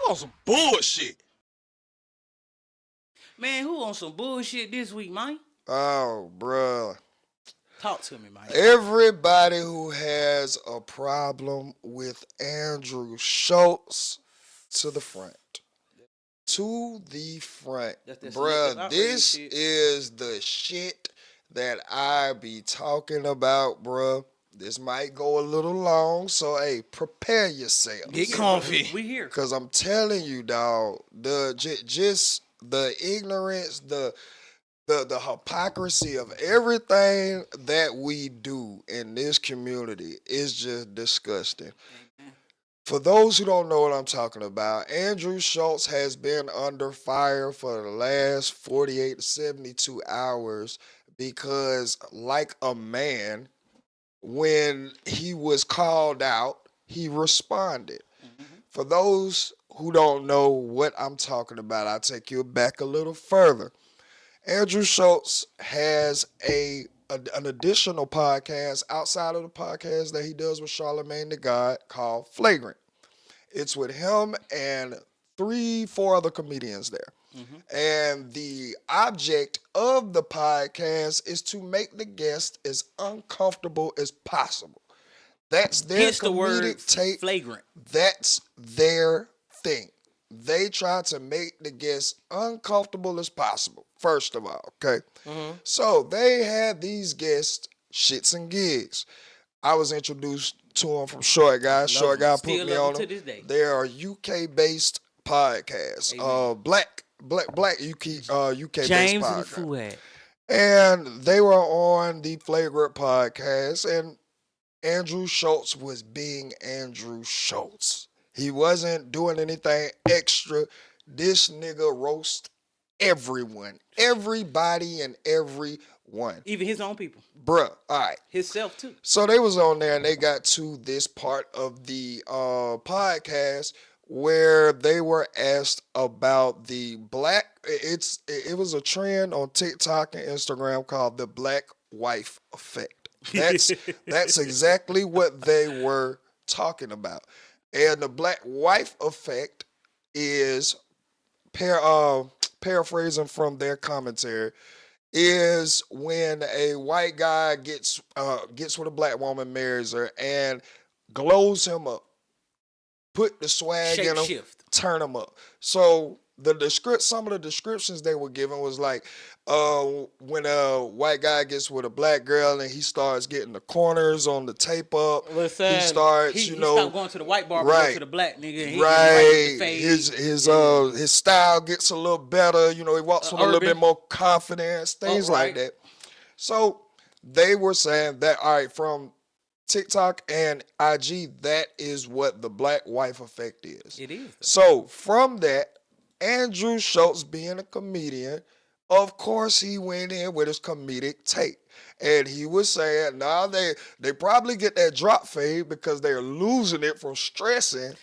on some bullshit. Man, who on some bullshit this week, Mike? Oh, bruh. Talk to me, Mike. Everybody who has a problem with Andrew Schulz to the front. To the front. Bruh, this is the shit that I be talking about, bruh. This might go a little long, so hey, prepare yourself. Get comfy. We here. Cause I'm telling you, dog, just the ignorance, the hypocrisy of everything that we do in this community is just disgusting. For those who don't know what I'm talking about, Andrew Schulz has been under fire for the last 48 to 72 hours because, like a man, when he was called out, he responded. For those who don't know what I'm talking about, I'll take you back a little further. Andrew Schulz has an additional podcast outside of the podcast that he does with Charlamagne the God called Flagrant. It's with him and 3-4 other comedians there. And the object of the podcast is to make the guest as uncomfortable as possible. That's their Hence the word comedic take. flagrant. That's their thing. They try to make the guests uncomfortable as possible, first of all, okay? So they had these guests, shits and gigs. I was introduced to them from Short Guy. Short Guy put me on them. To this day. They are UK-based podcasts. Black UK-based James podcast. the Fouad. And they were on the Flagrant podcast, and Andrew Schulz was being Andrew Schulz. He wasn't doing anything extra. This nigga roast everyone. Everybody and everyone. Even his own people. Bruh, all right. Himself, too. So they was on there and they got to this part of the podcast where they were asked about the black, it was a trend on TikTok and Instagram called the black wife effect. That's exactly what they were talking about. And the black wife effect is, paraphrasing from their commentary, is when a white guy gets with a black woman, marries her, and glows him up, put the swag in him, turn him up. So some of the descriptions they were given was like, when a white guy gets with a black girl and he starts getting the corners on the tape up, he starts, he stopped going to the white barber, right, go to the black nigga. And his style gets a little better. He walks with a little bit more confidence, things like that. So they were saying that, all right, from TikTok and IG, that is what the black wife effect is. It is. So from that, Andrew Schulz being a comedian, of course he went in with his comedic take. And he was saying, now they probably get that drop fade because they're losing it from stressing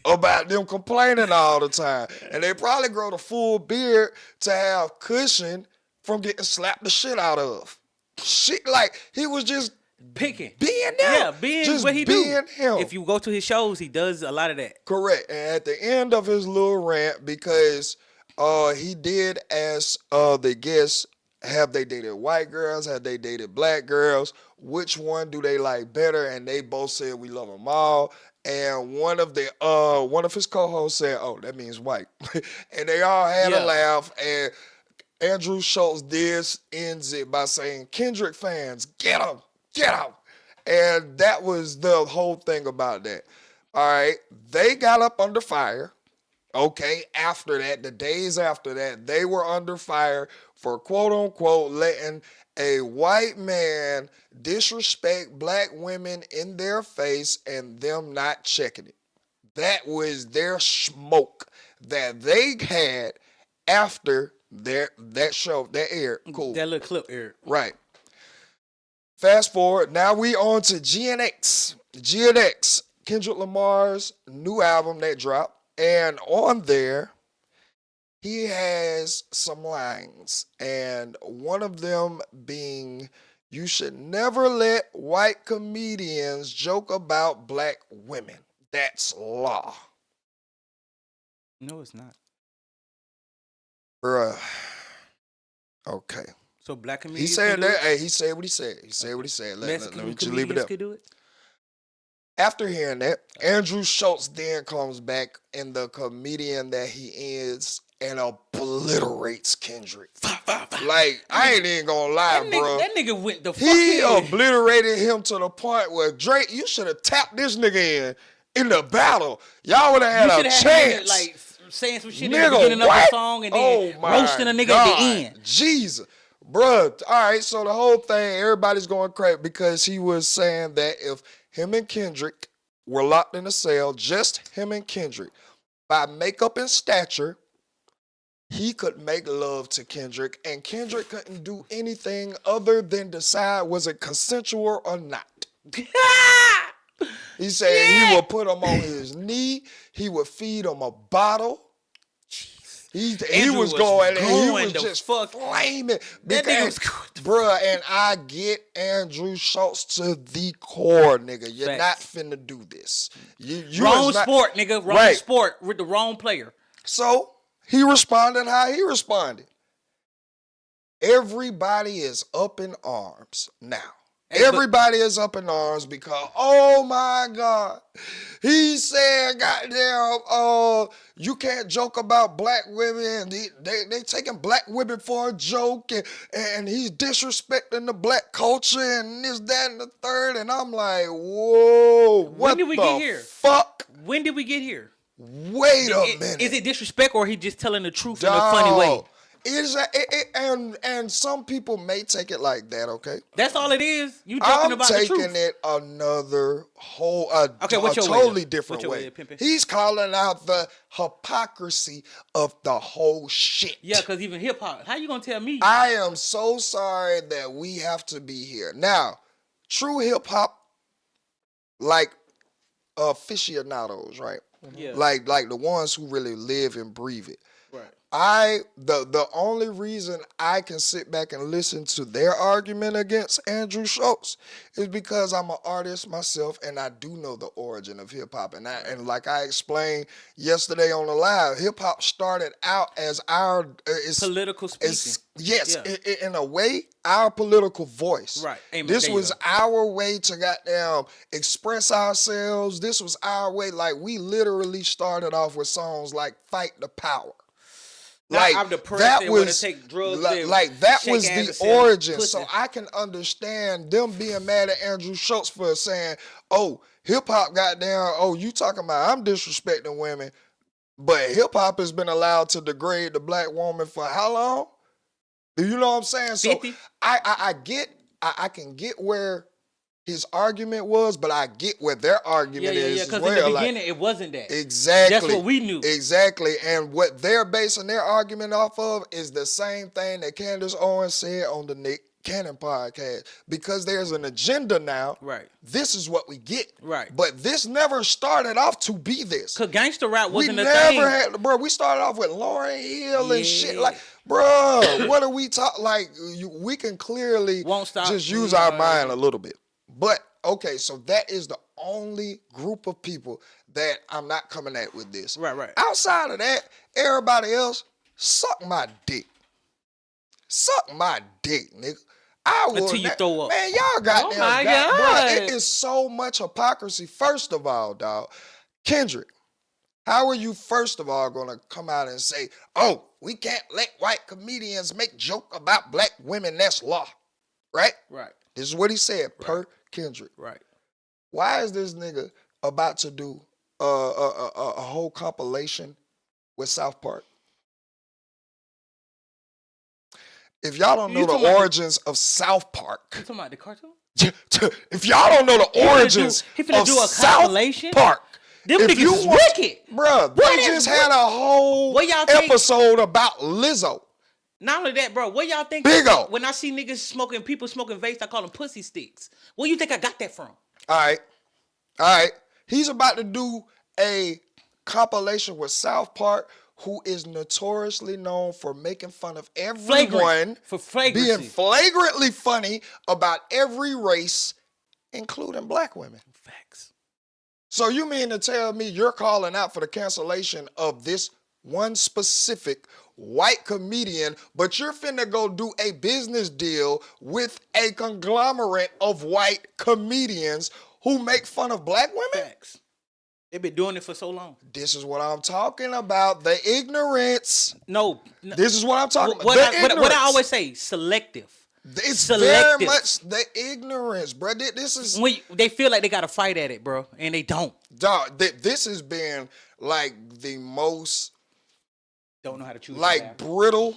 about them complaining all the time. And they probably grow the full beard to have cushion from getting slapped the shit out of. Shit, like, he was just picking. Being them. Yeah, being just what he being do. him. If you go to his shows, he does a lot of that. Correct. And at the end of his little rant, because he did ask the guests, have they dated white girls? Have they dated black girls? Which one do they like better? And they both said we love them all. And one of his co-hosts said, "Oh, that means white." And they all had a laugh. And Andrew Schulz ends it by saying, "Kendrick fans, get them, get them." And that was the whole thing about that. All right, they got up under fire. Okay, after that, the days after that, they were under fire for quote unquote letting a white man disrespect black women in their face and them not checking it. That was their smoke that they had after that show that aired. Cool. That little clip aired. Right. Fast forward, now we on to GNX. GNX, Kendrick Lamar's new album that dropped. And on there, he has some lines. And one of them being, you should never let white comedians joke about black women. That's law. No, it's not. Bruh. Okay. So black He comedians said can do that. it? Hey, he said what he said. He said what he said. Let Mexican me just leave it comedians up. could do it? After hearing that, Andrew Schulz then comes back in the comedian that he is and obliterates Kendrick. Like, I ain't even gonna lie, bro. That nigga went the fuck He in. obliterated him to the point where Drake, you should have tapped this nigga in the battle. Y'all would have had a chance. Him, like, saying some shit in the beginning of the song and then roasting a nigga at the end. Jesus. Bruh. All right, so the whole thing, everybody's going crazy because he was saying that if him and Kendrick were locked in a cell, just him and Kendrick, by makeup and stature, he could make love to Kendrick, and Kendrick couldn't do anything other than decide was it consensual or not. He said he would put him on his knee, he would feed him a bottle. He was going and he was just flaming. That nigga was bruh, and I get Andrew Schulz to the core, nigga. You're not finna do this. You wrong sport, nigga. Wrong sport with the wrong player. So he responded how he responded. Everybody is up in arms now. Everybody is up in arms because, oh my God, he said, goddamn, you can't joke about black women. They taking black women for a joke, and he's disrespecting the black culture and this, that, and the third. And I'm like, whoa, what the get here? Fuck? When did we get here? Wait a minute. Is it disrespect or he just telling the truth in a funny way? And some people may take it like that, okay? That's all it is. You talking about the truth. I'm taking it another whole, totally different way. He's calling out the hypocrisy of the whole shit. Yeah, because even hip hop. How you gonna tell me? I am so sorry that we have to be here. Now, true hip hop, like aficionados, right? Yeah. Like the ones who really live and breathe it. Right. The only reason I can sit back and listen to their argument against Andrew Schulz is because I'm an artist myself and I do know the origin of hip hop. And like I explained yesterday on the live, hip hop started out as our political speaking. In a way, our political voice. Right. Amen. This was our way to goddamn express ourselves. This was our way. Like, we literally started off with songs like "Fight the Power." Like, I'm depressed and want to take drugs. Like that was the origin. So I can understand them being mad at Andrew Schulz for saying, "Oh, hip hop got down. Oh, you talking about I'm disrespecting women, but hip hop has been allowed to degrade the black woman for how long? You know what I'm saying?" So 50? I can get where his argument was, but I get where their argument is as well. Because in the beginning, it wasn't that. Exactly. That's what we knew. Exactly. And what they're basing their argument off of is the same thing that Candace Owens said on the Nick Cannon podcast. Because there's an agenda now. Right. This is what we get. Right. But this never started off to be this. Because gangster rap wasn't a thing. Bro, we started off with Lauryn Hill and shit. Like, bro, what are we talking? Like, we can clearly just use our mind a little bit. But, okay, so that is the only group of people that I'm not coming at with this. Right. Outside of that, everybody else, suck my dick. Suck my dick, nigga. Until you throw up. Man, y'all got Oh, my God. Bro, it is so much hypocrisy. First of all, dog, Kendrick, how are you, first of all, going to come out and say, oh, we can't let white comedians make joke about black women, that's law, right? Right. This is what he said, per Kendrick. Right. Why is this nigga about to do a whole compilation with South Park? If y'all don't know the origins of South Park. You talking about the cartoon? If y'all don't know the origins of South Park. Them niggas is wicked. Bruh, they just had a whole episode about Lizzo. Not only that, bro, what y'all think? When I see people smoking vapes, I call them pussy sticks. Where you think I got that from? All right. He's about to do a compilation with South Park, who is notoriously known for making fun of everyone. Being flagrantly funny about every race, including black women. Facts. So you mean to tell me you're calling out for the cancellation of this one specific white comedian, but you're finna go do a business deal with a conglomerate of white comedians who make fun of black women? Facts. They've been doing it for so long. This is what I'm talking about. The ignorance. No. This is what I'm talking about. What I always say, selective. It's selective. very much the ignorance, bro. This is when they feel like they got to fight at it, bro, and they don't. Dog, this has been like the most don't know how to choose like brittle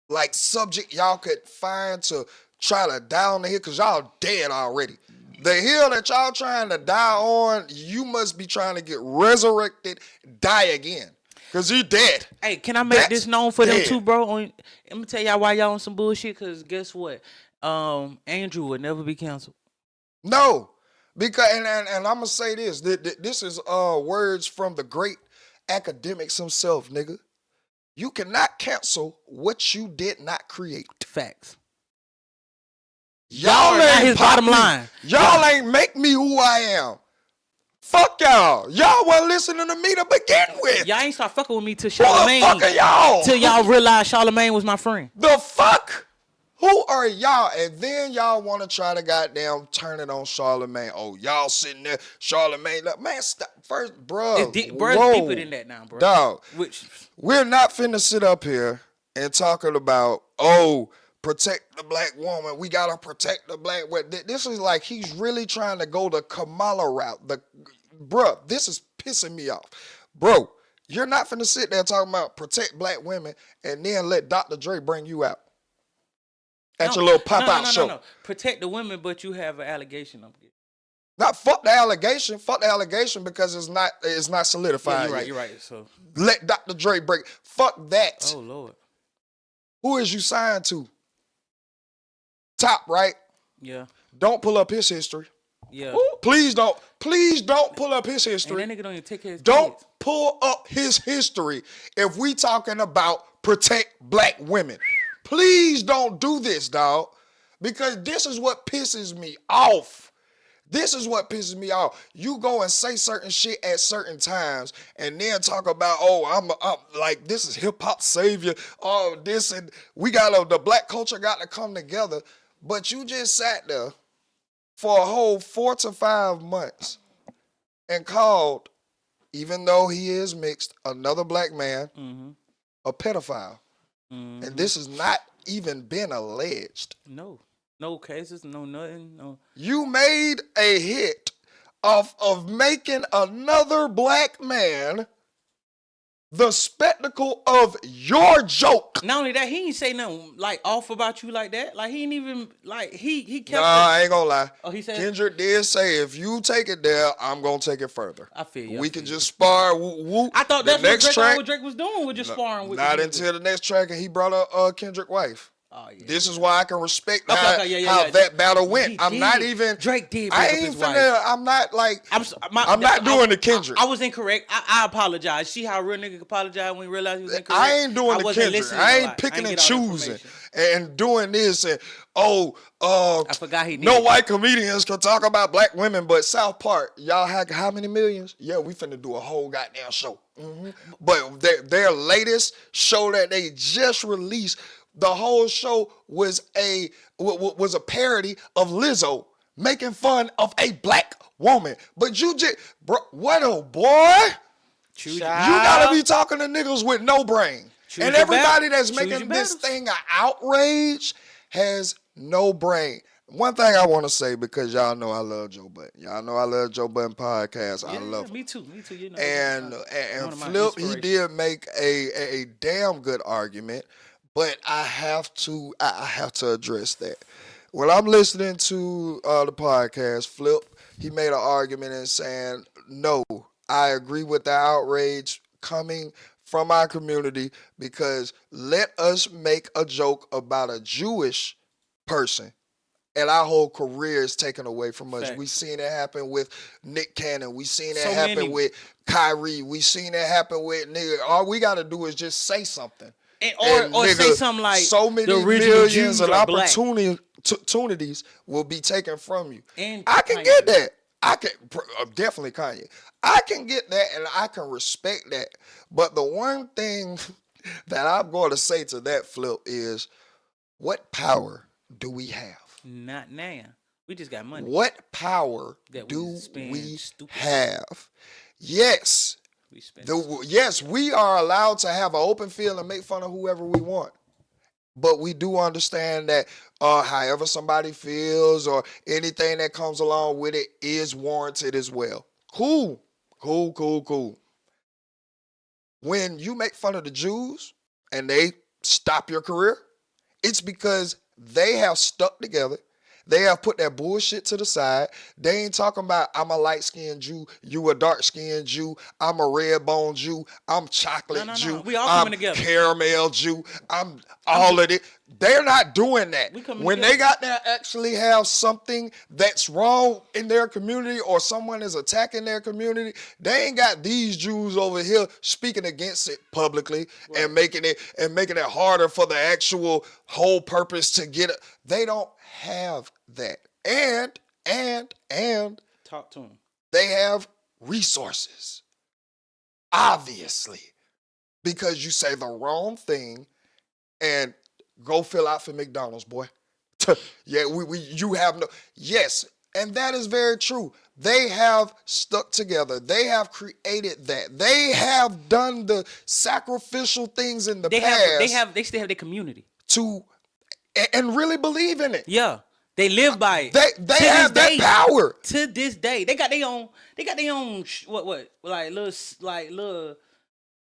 like subject y'all could find to try to die on the hill, because y'all dead already. The hill that y'all trying to die on, you must be trying to get resurrected, die again, because you dead. Hey, can I make this known for them too, bro? Let me tell y'all why y'all on some bullshit, because guess what? Andrew would never be canceled. No, because and I'm gonna say this. This is words from the great academics himself, nigga. You cannot cancel what you did not create. Facts. Y'all ain't his bottom line. Y'all ain't make me who I am. Fuck y'all. Y'all wasn't listening to me to begin with. Y'all ain't start fucking with me till Charlamagne. What the fuck are y'all? Till y'all realized Charlamagne was my friend. The fuck? Who are y'all? And then y'all want to try to goddamn turn it on Charlamagne. Oh, y'all sitting there, Charlamagne. Look, man, stop. First, bro. Bro, deeper than that now, bro. Dog. We're not finna sit up here and talking about, protect the black woman. We gotta protect the black woman. This is like he's really trying to go the Kamala route. Bro, this is pissing me off. Bro, you're not finna sit there talking about protect black women and then let Dr. Dre bring you out. At your little pop-out show. No. Protect the women, but you have an allegation I'm getting. Not fuck the allegation. Fuck the allegation because it's not solidified. Yeah, you're right. So let Dr. Dre break. Fuck that. Oh Lord. Who is you signed to? Top, right? Yeah. Don't pull up his history. Yeah. Please don't pull up his history. And that nigga don't even take care of his Don't kids. pull up his history if we talking about protect black women. Please don't do this, dog. Because this is what pisses me off. This is what pisses me off. You go and say certain shit at certain times and then talk about, I'm like, this is hip hop savior. This and the black culture got to come together. But you just sat there for a whole 4 to 5 months and called, even though he is mixed, another black man, a pedophile. Mm-hmm. And this has not even been alleged. No cases, no nothing, no. You made a hit of making another black man the spectacle of your joke. Not only that, he ain't say nothing like off about you like that. Like he ain't even like he kept. Nah, I ain't gonna lie. Oh, he said Kendrick did say if you take it there, I'm gonna take it further. I feel you. We can just spar. I thought that's what Drake was doing with just sparring with. Not until the next track, and he brought a Kendrick wife. Oh, yeah. This is why I can respect how that battle went. I'm not even. Drake did. I ain't finna. I'm not like. I'm not doing the Kendrick. I was incorrect. I apologize. See how a real nigga apologize when he realized he was incorrect. I ain't doing the Kendrick. I ain't picking and choosing and doing this and I forgot he did. No white comedians can talk about black women, but South Park, y'all had how many millions? Yeah, we finna do a whole goddamn show. Mm-hmm. But their latest show that they just released. The whole show was a parody of Lizzo making fun of a black woman. But you just, bro, what a boy. You gotta be talking to niggas with no brain. And everybody that's making this thing an outrage has no brain. One thing I want to say, because y'all know I love Joe Budden. Y'all know I love Joe Budden podcast. I love him. Me too. You know, and Flip, he did make a damn good argument. But I have to address that. When I'm listening to the podcast, Flip, he made an argument and saying, no, I agree with the outrage coming from our community because let us make a joke about a Jewish person and our whole career is taken away from us. Fact. We seen it happen with Nick Cannon. We seen it happen with Kyrie. We seen it happen with nigga. All we got to do is just say something. Or say something like so many millions of opportunities will be taken from you. And I can get that. I can definitely Kanye. I can get that and I can respect that. But the one thing that I'm going to say to that flip is, what power do we have? Not now. We just got money. What power That we do spend we stupid. have? Yes. We spend Yes, we are allowed to have an open field and make fun of whoever we want. But we do understand that however somebody feels or anything that comes along with it is warranted as well. Cool. When you make fun of the Jews and they stop your career, it's because they have stuck together. They have put that bullshit to the side. They ain't talking about, I'm a light-skinned Jew, you a dark-skinned Jew, I'm a red-bone Jew, I'm chocolate Jew, We all I'm coming together. caramel Jew, I'm all of it. They're not doing that. When they got there actually have something that's wrong in their community or someone is attacking their community, they ain't got these Jews over here speaking against it publicly and making it harder for the actual whole purpose to get it. They don't have that. And talk to them. They have resources. Obviously. Because you say the wrong thing and go fill out for McDonald's, boy. Yeah, you have no. Yes, and that is very true. They have stuck together. They have created that. They have done the sacrificial things in the past. They still have their community and really believe in it. Yeah, they live by it. They have that power. To this day, they got their own. What little.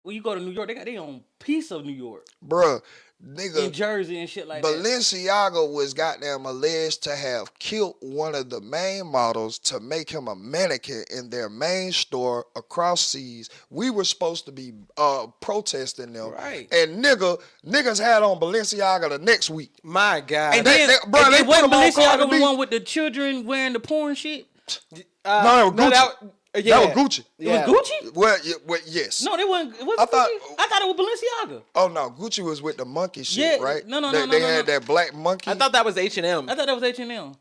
When you go to New York, they got their own piece of New York. Bruh, nigga. In Jersey and shit like Balenciaga was goddamn alleged to have killed one of the main models to make him a mannequin in their main store across seas. We were supposed to be protesting them. Right. And niggas had on Balenciaga the next week. My God. And they wasn't Balenciaga the one with the children wearing the porn shit? No, Gucci. That was Gucci. Yeah. It was Gucci? Well, yes. No, they wasn't. I thought it was Balenciaga. Oh no, Gucci was with the monkey shit, right? No. They had that black monkey. I thought that was H&M. I thought that was H&M. Okay.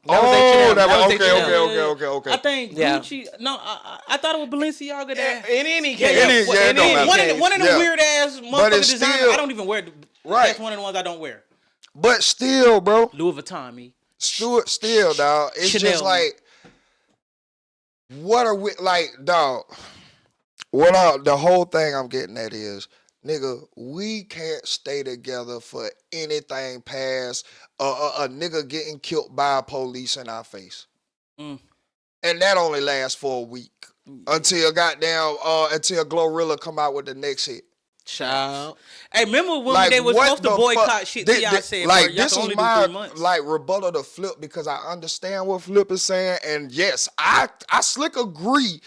I think Gucci. No, I thought it was Balenciaga. That in any case, one of the weird ass motherfucking designers. I don't even wear. Right. That's one of the ones I don't wear. But still, bro. Louis Vuitton, me. Still, dog. It's Chanel, just like. What are we like, dog? The whole thing I'm getting at is, nigga, we can't stay together for anything past a nigga getting killed by police in our face, and that only lasts for a week until Glorilla come out with the next hit. Child. Hey, remember when they was supposed to boycott shit? T.I. said, like, this is my like rebuttal to Flip, because I understand what Flip is saying, and yes, I slick agree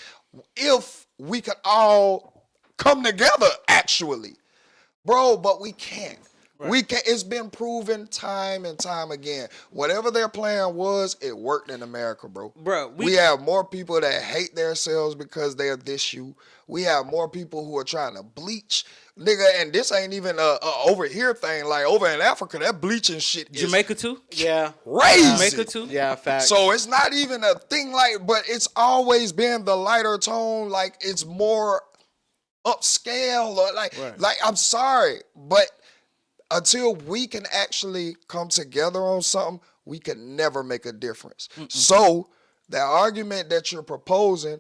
if we could all come together, actually, bro. But we can't. Right. We can't. It's been proven time and time again. Whatever their plan was, it worked in America, bro. We have more people that hate themselves because they're this you. We have more people who are trying to bleach. Nigga, and this ain't even a over here thing. Like, over in Africa, that bleaching shit is Jamaica too? Yeah. Crazy. Jamaica too? Yeah, facts. So it's not even a thing like, but it's always been the lighter tone, like it's more upscale or like I'm sorry, but until we can actually come together on something, we can never make a difference. So the argument that you're proposing,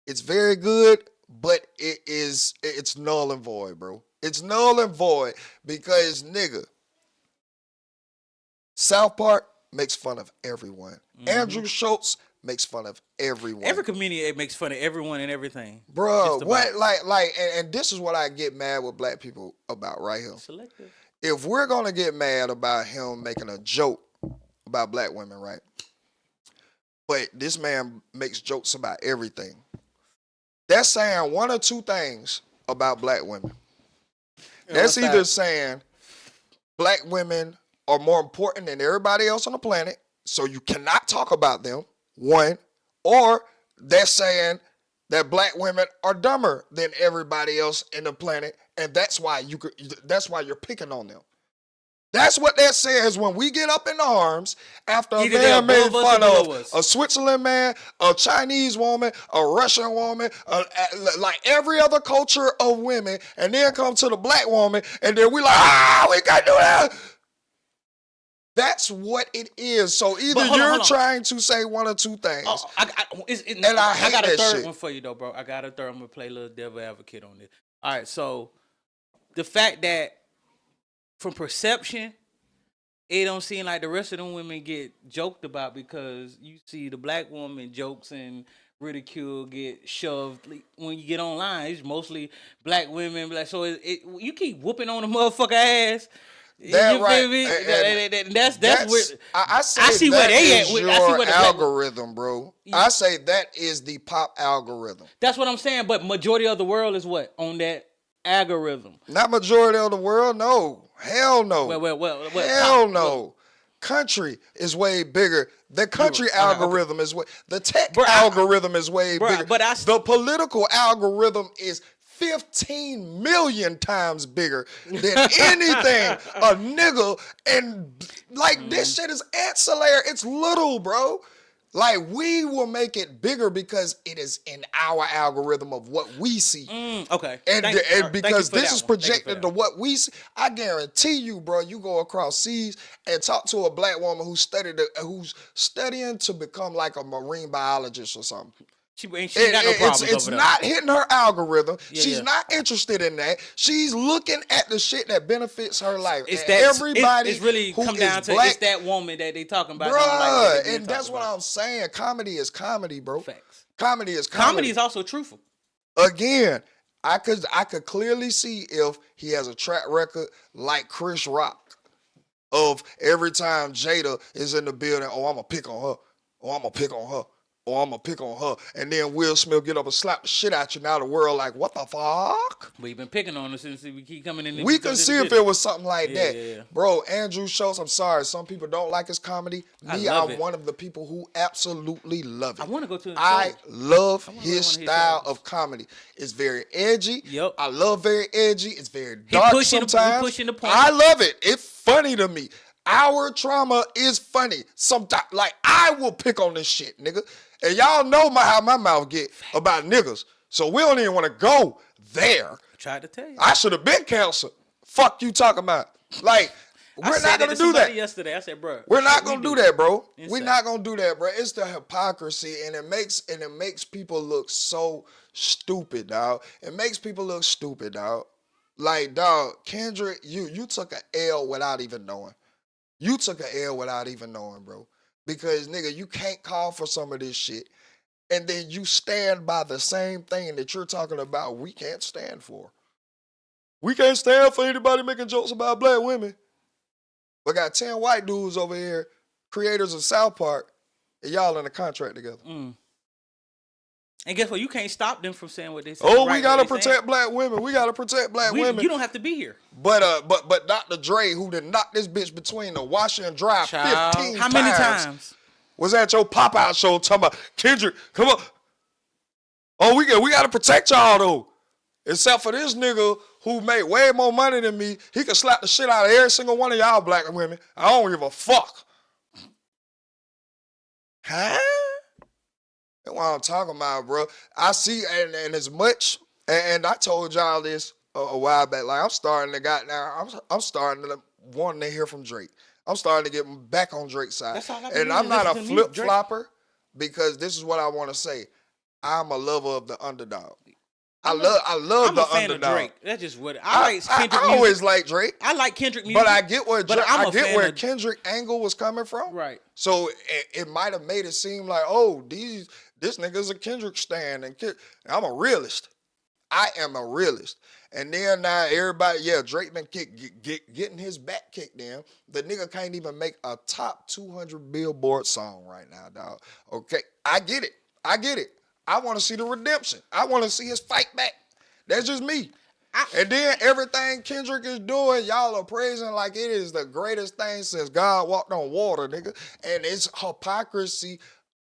it's very good, but it's null and void, bro. It's null and void because, nigga, South Park makes fun of everyone. Andrew Schulz makes fun of everyone. Every comedian makes fun of everyone and everything. Bro, what and this is what I get mad with black people about right here. Selective. If we're gonna get mad about him making a joke about black women, right? But this man makes jokes about everything. That's saying one or two things about black women. That's either saying black women are more important than everybody else on the planet, so you cannot talk about them, one, or that's saying that black women are dumber than everybody else in the planet, and that's why you're picking on them. That's what that says when we get up in arms after a Either they're man made above us fun or of below us. a Switzerland man, a Chinese woman, a Russian woman, like every other culture of women, and then come to the black woman, and then we like, we can't do that. That's what it is. So either hold on. trying to say one or two things. I hate got a that third shit. one for you though, bro. I got a third. I'm gonna play a little devil advocate on this. All right, so the fact that from perception, it don't seem like the rest of them women get joked about because you see the black woman jokes and ridicule get shoved when you get online. It's mostly black women. So you keep whooping on the motherfucker ass. That You right. feel me? And that's where I say I see that where they is at. your I see where the black- algorithm, bro. I say that is the pop algorithm. That's what I'm saying. But majority of the world is what on that algorithm. Not majority of the world, no. Hell no. Well, Hell no. Country is way bigger. The country algorithm is way. The tech algorithm is way bigger. But the political algorithm is 15 million times bigger than anything a nigga. And like this shit is ancillary. It's little, bro. Like we will make it bigger because it is in our algorithm of what we see. Okay. And because this is projected to what we see, I guarantee you, bro, you go across seas and talk to a black woman who's studying to become like a marine biologist or something. She ain't got no problems It's over not hitting her algorithm. Yeah, She's yeah. not interested in that. She's looking at the shit that benefits her life. It's And that everybody it's really who come is down to black, it's that woman that they talking about. bruh, Don't like what they and that's what I'm saying. Comedy is comedy, bro. Facts. Comedy is comedy. Comedy is also truthful. Again, I could clearly see if he has a track record like Chris Rock of every time Jada is in the building, oh, I'm gonna pick on her. Oh, I'm gonna pick on her. Oh, I'm gonna pick on her. And then Will Smith get up and slap the shit out you. Now the world like, what the fuck? We've been picking on her since we keep coming in. We can see if it was something like that. Yeah. Bro, Andrew Schulz, I'm sorry. Some people don't like his comedy. Me, I'm it. one of the people who absolutely love it. I want to go to. I love I wanna his go to style his of comedy. It's very edgy. Yep. I love very edgy. It's very dark pushing sometimes. pushing the point. I love it. It's funny to me. Our trauma is funny. Sometimes, like, I will pick on this shit, nigga. And y'all know how my mouth get about niggas. So we don't even want to go there. I tried to tell you. I should have been canceled. Fuck you talking about. Like, we're not going to do that. Yesterday, I said, bro, We're not gonna do that, bro. Inside. We're not gonna do that, bro. It's the hypocrisy, and it makes people look so stupid, dog. It makes people look stupid, dog. Like, dog, Kendrick, you took an L without even knowing. You took an L without even knowing, bro. Because nigga, you can't call for some of this shit, and then you stand by the same thing that you're talking about. We can't stand for. We can't stand for anybody making jokes about black women. We got 10 white dudes over here, creators of South Park, and y'all in a contract together. And guess what? You can't stop them from saying what they say. Oh, we gotta protect black women. We gotta protect black women. You don't have to be here. But Dr. Dre, who done knocked this bitch between the washer and dry 15 times. How many times? Was at your pop-out show talking about, Kendrick, come on. Oh, we gotta protect y'all though. Except for this nigga who made way more money than me. He can slap the shit out of every single one of y'all black women. I don't give a fuck. Huh? That's what I'm talking about, bro. I see, and as much, and I told y'all this a while back, like I'm starting to wanting to hear from Drake. I'm starting to get back on Drake's side. That's all And I'm not a flip-flopper because this is what I want to say. I'm a lover of the underdog. I love I'm the a fan underdog. Of Drake. That's just what I like. Kendrick I always like Drake. I like Kendrick music. But I get where Kendrick angle was coming from. Right. So it might have made it seem like, oh, this nigga's a Kendrick stan, and I'm a realist. I am a realist. And then now everybody, Drake been getting his back kicked in. The nigga can't even make a top 200 Billboard song right now, dog. Okay, I get it. I want to see the redemption. I want to see his fight back. That's just me. And then everything Kendrick is doing, y'all are praising like it is the greatest thing since God walked on water, nigga. And it's hypocrisy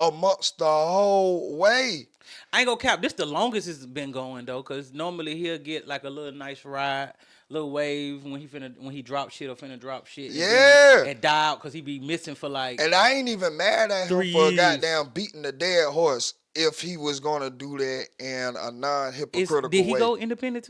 amongst the whole way. I ain't gonna cap. This the longest it's been going though, cause normally he'll get like a little nice ride, little wave when he drop shit or finna drop shit. Yeah. And die out cause he be missing for like. And I ain't even mad at him 3 for years. goddamn beating the dead horse if he was gonna do that in a non-hypocritical way. Did he go independent too?